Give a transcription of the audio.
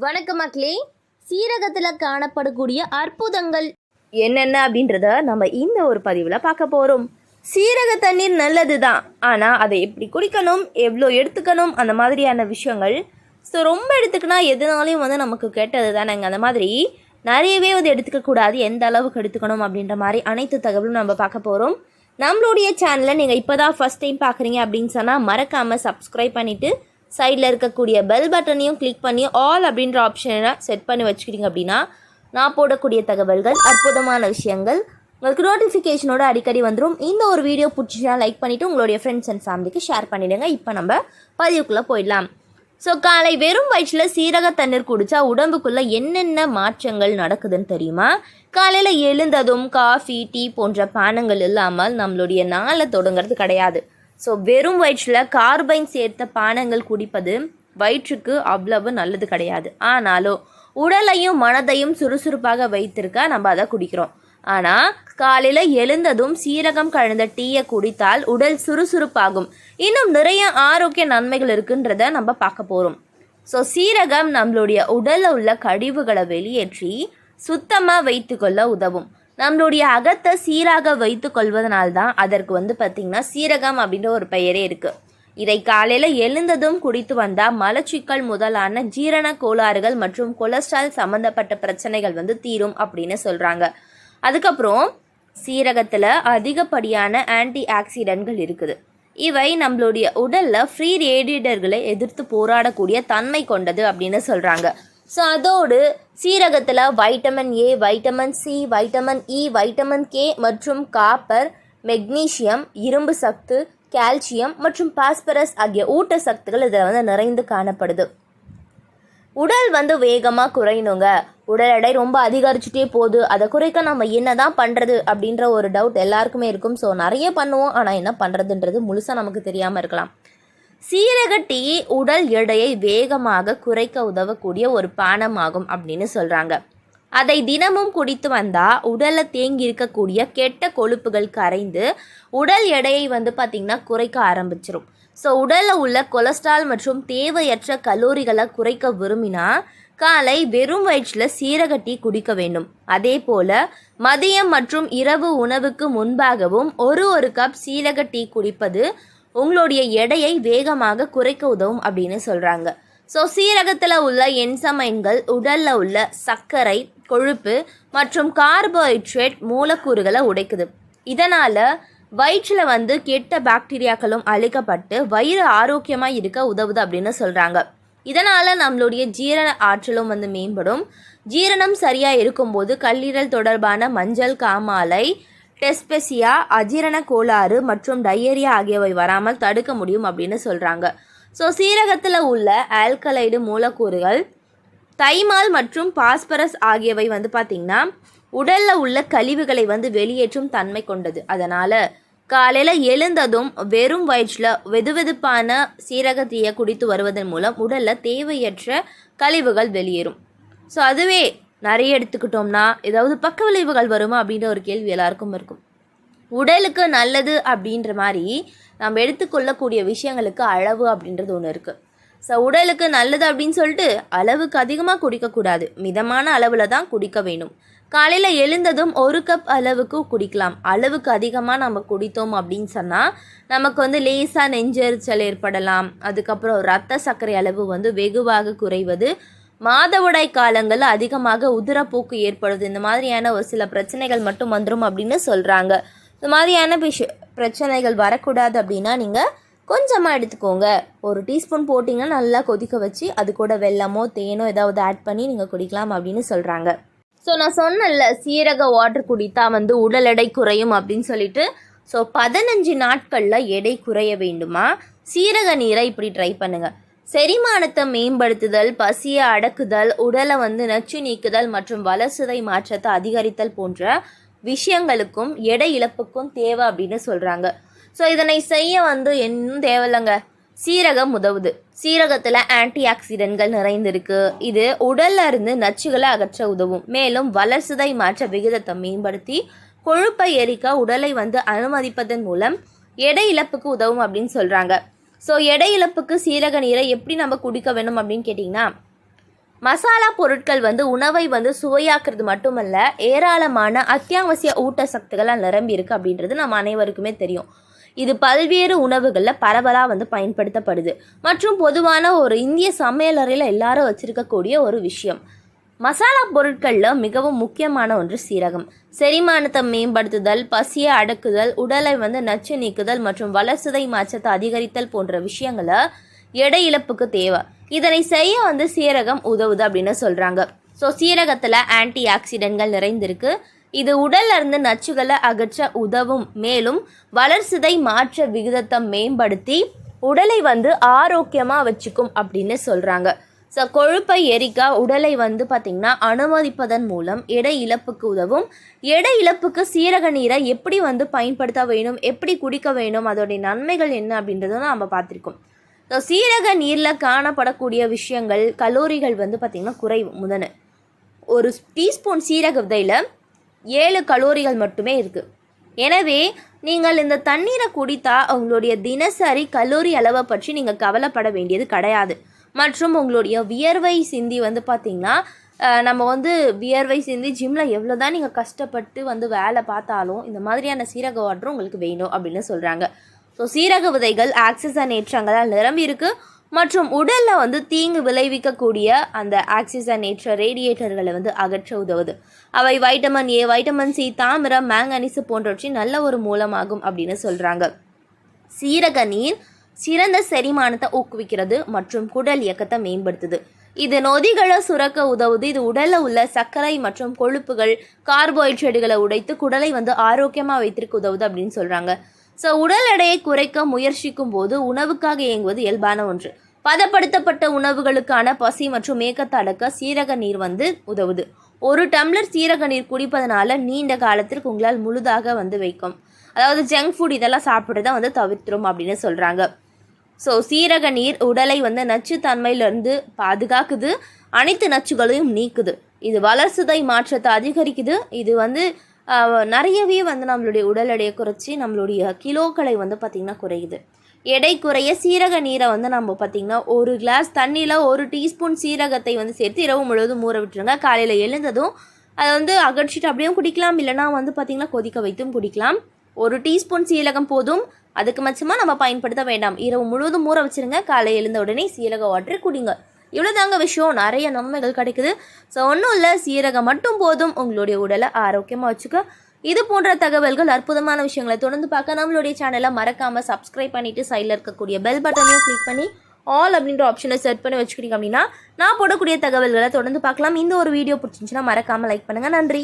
வணக்கம் மக்களே. சீரகத்தில் காணப்படக்கூடிய அற்புதங்கள் என்னென்ன அப்படின்றத நம்ம இந்த ஒரு பதிவில் பார்க்க போகிறோம். சீரக தண்ணீர் நல்லது தான், ஆனால் அதை எப்படி குடிக்கணும், எவ்வளோ எடுத்துக்கணும், அந்த மாதிரியான விஷயங்கள். ஸோ ரொம்ப எடுத்துக்கினா எதுனாலையும் நமக்கு கெட்டது தானேங்க. அந்த மாதிரி நிறையவே எடுத்துக்கக்கூடாது, எந்த அளவுக்கு எடுத்துக்கணும் அப்படின்ற மாதிரி அனைத்து தகவலும் நம்ம பார்க்க போகிறோம். நம்மளுடைய சேனலை நீங்கள் இப்போ தான் ஃபஸ்ட் டைம் பார்க்குறீங்க அப்படின்னு சொன்னால் மறக்காமல் சப்ஸ்கிரைப் பண்ணிவிட்டு சைடில் இருக்கக்கூடிய பெல் பட்டனையும் கிளிக் பண்ணி ஆல் அப்படின்ற ஆப்ஷனை செட் பண்ணி வச்சுக்கிட்டீங்க அப்படின்னா நான் போடக்கூடிய தகவல்கள், அற்புதமான விஷயங்கள் உங்களுக்கு நோட்டிஃபிகேஷனோட அடிக்கடி வந்துடும். இந்த ஒரு வீடியோ பிடிச்சினா லைக் பண்ணிவிட்டு உங்களுடைய ஃப்ரெண்ட்ஸ் அண்ட் ஃபேமிலிக்கு ஷேர் பண்ணிவிடுங்க. இப்போ நம்ம பதிவுக்குள்ளே போயிடலாம். ஸோ காலை வெறும் வயிற்றில் சீரக தண்ணீர் குடித்தா உடம்புக்குள்ளே என்னென்ன மாற்றங்கள் நடக்குதுன்னு தெரியுமா? காலையில் எழுந்ததும் காஃபி, டீ போன்ற பானங்கள் இல்லாமல் நம்மளுடைய நாளை தொடங்கிறது கிடையாது. ஸோ வெறும் வயிற்றில் கார்பைன் சேர்த்த பானங்கள் குடிப்பது வயிற்றுக்கு அவ்வளவு நல்லது கிடையாது. ஆனாலும் உடலையும் மனதையும் சுறுசுறுப்பாக வைத்திருக்க நம்ம அதை குடிக்கிறோம். ஆனால் காலையில் எழுந்ததும் சீரகம் கலந்த டீயை குடித்தால் உடல் சுறுசுறுப்பாகும். இன்னும் நிறைய ஆரோக்கிய நன்மைகள் இருக்குன்றத நம்ம பார்க்க போகிறோம். ஸோ சீரகம் நம்மளுடைய உடலில் உள்ள கழிவுகளை வெளியேற்றி சுத்தமாக வைத்துக்கொள்ள உதவும். நம்மளுடைய அகத்தை சீராக வைத்து கொள்வதனால்தான் அதற்கு பார்த்திங்கன்னா சீரகம் அப்படின்ற ஒரு பெயரே இருக்குது. இதை காலையில் எழுந்ததும் குடித்து வந்தால் மலச்சிக்கல் முதலான ஜீரண கோளாறுகள் மற்றும் கொலஸ்ட்ரால் சம்மந்தப்பட்ட பிரச்சனைகள் தீரும் அப்படின்னு சொல்கிறாங்க. அதுக்கப்புறம் சீரகத்தில் அதிகப்படியான ஆன்டி ஆக்சிடென்ட்கள் இருக்குது. இவை நம்மளுடைய உடலில் ஃப்ரீ ரேடியேட்டர்களை எதிர்த்து போராடக்கூடிய தன்மை கொண்டது அப்படின்னு சொல்கிறாங்க. ஸோ அதோடு சீரகத்தில் vitamin A, vitamin C, vitamin E, vitamin K மற்றும் காப்பர், மெக்னீசியம், இரும்பு சத்து, கால்சியம் மற்றும் பாஸ்பரஸ் ஆகிய ஊட்டச்சத்துக்கள் இதில் நிறைந்து காணப்படுது. உடல் வேகமாக குறையணுங்க. உடல் எடை ரொம்ப அதிகரிச்சுட்டே போகுது, அதை குறைக்க நம்ம என்ன தான் பண்ணுறது அப்படின்ற ஒரு டவுட் எல்லாருக்குமே இருக்கும். ஸோ நிறைய பண்ணுவோம், ஆனால் என்ன பண்ணுறதுன்றது முழுசாக நமக்கு தெரியாமல் இருக்கலாம். சீரக டீ உடல் எடையை வேகமாக குறைக்க உதவக்கூடிய ஒரு பானமாகும் அப்படின்னு சொல்கிறாங்க. அதை தினமும் குடித்து வந்தால் உடலில் தேங்கி இருக்கக்கூடிய கெட்ட கொழுப்புகள் கரைந்து உடல் எடையை பார்த்திங்கன்னா குறைக்க ஆரம்பிச்சிடும். ஸோ உடலில் உள்ள கொலஸ்ட்ரால் மற்றும் தேவையற்ற கலோரிகளை குறைக்க விரும்பினா காலை வெறும் வயிற்றில் சீரக டீ குடிக்க வேண்டும். அதே போல் மதியம் மற்றும் இரவு உணவுக்கு முன்பாகவும் ஒரு கப் சீரக டீ குடிப்பது உங்களுடைய எடையை வேகமாக குறைக்க உதவும் அப்படின்னு சொல்கிறாங்க. ஸோ சீரகத்தில் உள்ள என்சைம்கள் உடலில் உள்ள சர்க்கரை, கொழுப்பு மற்றும் கார்போஹைட்ரேட் மூலக்கூறுகளை உடைக்குது. இதனால் வயிற்றில் கெட்ட பாக்டீரியாக்களும் அழிக்கப்பட்டு வயிறு ஆரோக்கியமாக இருக்க உதவுது அப்படின்னு சொல்கிறாங்க. இதனால் நம்மளுடைய ஜீரண ஆற்றலும் மேம்படும். ஜீரணம் சரியாக இருக்கும்போது கல்லீரல் தொடர்பான மஞ்சள் காமாலை, டெஸ்பெசியா, அஜீரண கோளாறு மற்றும் டயரியா ஆகியவை வராமல் தடுக்க முடியும் அப்படின்னு சொல்கிறாங்க. ஸோ சீரகத்தில் உள்ள ஆல்கலைடு மூலக்கூறுகள் தைமால் மற்றும் பாஸ்பரஸ் ஆகியவை பார்த்திங்கன்னா உடலில் உள்ள கழிவுகளை வெளியேற்றும் தன்மை கொண்டது. அதனால் காலையில் எழுந்ததும் வெறும் வயிற்றில் வெதுவெதுப்பான சீரக டீயை குடித்து வருவதன் மூலம் உடலில் தேவையற்ற கழிவுகள் வெளியேறும். ஸோ அதுவே நிறைய எடுத்துக்கிட்டோம்னா ஏதாவது பக்க விளைவுகள் வருமா அப்படின்ற ஒரு கேள்வி எல்லாருக்கும் இருக்கும். உடலுக்கு நல்லது அப்படின்ற மாதிரி நம்ம எடுத்துக்கொள்ளக்கூடிய விஷயங்களுக்கு அளவு அப்படின்றது ஒன்று இருக்குது. ஸோ உடலுக்கு நல்லது அப்படின்னு சொல்லிட்டு அளவுக்கு அதிகமாக குடிக்கக்கூடாது, மிதமான அளவில் தான் குடிக்க வேணும். காலையில் எழுந்ததும் ஒரு கப் அளவுக்கு குடிக்கலாம். அளவுக்கு அதிகமாக நம்ம குடித்தோம் அப்படின்னு சொன்னால் நமக்கு லேசாக நெஞ்செரிச்சல் ஏற்படலாம். அதுக்கப்புறம் ரத்த சர்க்கரை அளவு வெகுவாக குறைவது, மாதவிடாய் காலங்களில் அதிகமாக உதிரப்போக்கு ஏற்படுது, இந்த மாதிரியான ஒரு சில பிரச்சனைகள் மட்டும் வந்துடும் அப்படின்னு சொல்கிறாங்க. இந்த மாதிரியான பிரச்சனைகள் வரக்கூடாது அப்படின்னா நீங்கள் கொஞ்சமாக எடுத்துக்கோங்க. ஒரு டீஸ்பூன் போட்டிங்கன்னா நல்லா கொதிக்க வச்சு அது கூட வெல்லமோ தேனோ ஏதாவது ஆட் பண்ணி நீங்கள் குடிக்கலாம் அப்படின்னு சொல்கிறாங்க. ஸோ நான் சொன்னல சீரக வாட்டர் குடித்தா உடல் எடை குறையும் அப்படின்னு சொல்லிட்டு. ஸோ 15 நாட்களில் எடை குறைய வேண்டுமா? சீரக நீரை இப்படி ட்ரை பண்ணுங்கள். செரிமானத்தை மேம்படுத்துதல், பசியை அடக்குதல், உடலை நச்சு நீக்குதல் மற்றும் வளர்சிதை மாற்றத்தை அதிகரித்தல் போன்ற விஷயங்களுக்கும் எடை இழப்புக்கும் தேவை அப்படின்னு சொல்கிறாங்க. ஸோ இதனை செய்ய இன்னும் தேவையில்லைங்க. சீரகம் உதவுது. சீரகத்தில் ஆன்டி ஆக்சிடென்ட்கள் நிறைந்திருக்கு. இது உடல்ல இருந்து நச்சுகளை அகற்ற உதவும். மேலும் வளர்சிதை மாற்ற விகிதத்தை மேம்படுத்தி கொழுப்பை எரிக்க உடலை அனுமதிப்பதன் மூலம் எடை இழப்புக்கு உதவும் அப்படின்னு சொல்கிறாங்க. ஸோ எடை இழப்புக்கு சீரக நீரை எப்படி நம்ம குடிக்க வேணும் அப்படின்னு கேட்டிங்கன்னா, மசாலா பொருட்கள் வந்து உணவை வந்து சுவையாக்குறது மட்டுமல்ல, ஏராளமான அத்தியாவசிய ஊட்டச்சத்துக்களால் நிரம்பி இருக்கு அப்படின்றது நம்ம அனைவருக்குமே தெரியும். இது பல்வேறு உணவுகளில் பரவலாக வந்து பயன்படுத்தப்படுது மற்றும் பொதுவான ஒரு இந்திய சமையலறையில் எல்லாரும் வச்சிருக்கக்கூடிய ஒரு விஷயம். மசாலா பொருட்களில் மிகவும் முக்கியமான ஒன்று சீரகம். செரிமானத்தை மேம்படுத்துதல், பசியை அடக்குதல், உடலை வந்து நச்சு நீக்குதல் மற்றும் வளர்சிதை மாற்றத்தை அதிகரித்தல் போன்ற விஷயங்களை எடை இழப்புக்கு தேவை. இதனை செய்ய வந்து சீரகம் உதவுது அப்படின்னு சொல்கிறாங்க. ஸோ சீரகத்தில் ஆன்டி ஆக்சிடென்ட்கள் நிறைந்திருக்கு. இது உடல்ல இருந்து நச்சுகளை அகற்ற உதவும். மேலும் வளர்சிதை மாற்ற விகிதத்தை மேம்படுத்தி உடலை வந்து ஆரோக்கியமாக வச்சுக்கும் அப்படின்னு சொல்கிறாங்க. ஸோ கொழுப்பை எரிக்க உடலை வந்து பார்த்திங்கன்னா அனுமதிப்பதன் மூலம் எடை இழப்புக்கு உதவும். எடை இழப்புக்கு சீரக நீரை எப்படி வந்து பயன்படுத்த வேணும், எப்படி குடிக்க வேணும், அதோடைய நன்மைகள் என்ன அப்படின்றதும் நம்ம பார்த்துருக்கோம். ஸோ சீரக நீரில் காணப்படக்கூடிய விஷயங்கள், கலோரிகள் வந்து பார்த்திங்கன்னா குறைவு. முதன்னு ஒரு டீஸ்பூன் சீரக விதையில் 7 கலோரிகள் மட்டுமே இருக்குது. எனவே நீங்கள் இந்த தண்ணீரை குடித்தா உங்களுடைய தினசரி கலோரி அளவை பற்றி நீங்கள் கவலைப்பட வேண்டியது கிடையாது. மற்றும் உங்களுடைய வியர்வை சிந்தி வந்து பார்த்திங்கன்னா நம்ம வந்து வியர்வை சிந்தி ஜிம்மில் எவ்வளோ தான் நீங்கள் கஷ்டப்பட்டு வந்து வேலை பார்த்தாலும் இந்த மாதிரியான சீரக வாட்டர் உங்களுக்கு வேணும் அப்படின்னு சொல்கிறாங்க. ஸோ சீரக விதைகள் ஆக்சிஜனேற்றங்களால் நிரம்பி இருக்குது மற்றும் உடலில் வந்து தீங்கு விளைவிக்கக்கூடிய அந்த ஆக்சிஜனேற்ற ரேடியேட்டர்களை வந்து அகற்ற உதவுது. அவை வைட்டமின் ஏ, வைட்டமின் சி, தாமிரம், மேங்கனீசு போன்றவற்றின் நல்ல ஒரு மூலமாகும் அப்படின்னு சொல்கிறாங்க. சீரக நீர் சிறந்த செரிமானத்தை ஊக்குவிக்கிறது மற்றும் குடல் இயக்கத்தை மேம்படுத்துது. இது நொதிகளை சுரக்க உதவுது. இது உடலில் உள்ள சர்க்கரை மற்றும் கொழுப்புகள், கார்போஹைட்ரேட்டுகளை உடைத்து குடலை வந்து ஆரோக்கியமாக வைத்திருக்க உதவுது அப்படின்னு சொல்கிறாங்க. ஸோ உடல் எடையை குறைக்க முயற்சிக்கும் போது உணவுக்காக இயங்குவது இயல்பான ஒன்று. பதப்படுத்தப்பட்ட உணவுகளுக்கான பசி மற்றும் ஏக்கத்தை அடக்க சீரக நீர் வந்து உதவுது. 1 டம்ளர் சீரக நீர் குடிப்பதனால நீண்ட காலத்திற்கு உங்களால் முழுதாக வந்து வைக்கும். அதாவது ஜங்க் ஃபுட் இதெல்லாம் சாப்பிட்றத வந்து தவிர்த்துரும் அப்படின்னு சொல்கிறாங்க. ஸோ சீரக நீர் உடலை வந்து நச்சுத்தன்மையிலிருந்து பாதுகாக்குது, அனைத்து நச்சுகளையும் நீக்குது. இது வளர்சிதை மாற்றத்தை அதிகரிக்குது. இது வந்து நிறையவே வந்து நம்மளுடைய உடல் எடையை குறைச்சி நம்மளுடைய கிலோக்களை வந்து பார்த்திங்கன்னா குறையுது. எடை குறைய சீரக நீரை வந்து நம்ம பார்த்திங்கன்னா 1 கிளாஸ் தண்ணியில் 1 டீஸ்பூன் சீரகத்தை வந்து சேர்த்து இரவு முழுவதும் ஊற விட்டுருங்க. காலையில் எழுந்ததும் அதை வந்து அகற்றிட்டு அப்படியும் குடிக்கலாம், இல்லைனா வந்து பார்த்திங்கன்னா கொதிக்க வைத்தும் குடிக்கலாம். 1 டீஸ்பூன் சீரகம் போதும், அதுக்கு மிச்சமாக நம்ம பயன்படுத்த வேண்டாம். இரவு முழுவதும் ஊற வச்சுருங்க, காலை எழுந்த உடனே சீரக வாட்டர் குடிங்க. இவ்வளோதாங்க விஷயம். நிறைய நன்மைகள் கிடைக்குது. ஸோ ஒன்றும் இல்லை, சீரகம் மட்டும் போதும் உங்களுடைய உடலை ஆரோக்கியமாக வச்சுக்க. இது போன்ற தகவல்கள், அற்புதமான விஷயங்களை தொடர்ந்து பார்க்க நம்மளுடைய சேனலை மறக்காமல் சப்ஸ்கிரைப் பண்ணிவிட்டு சைடில் இருக்கக்கூடிய பெல் பட்டனையும் கிளிக் பண்ணி ஆல் அப்படின்ற ஆப்ஷனை செட் பண்ணி வச்சுக்கிட்டீங்க அப்படின்னா நான் போடக்கூடிய தகவல்களை தொடர்ந்து பார்க்கலாம். இந்த ஒரு வீடியோ பிடிச்சிருந்துச்சுன்னா மறக்காமல் லைக் பண்ணுங்கள். நன்றி.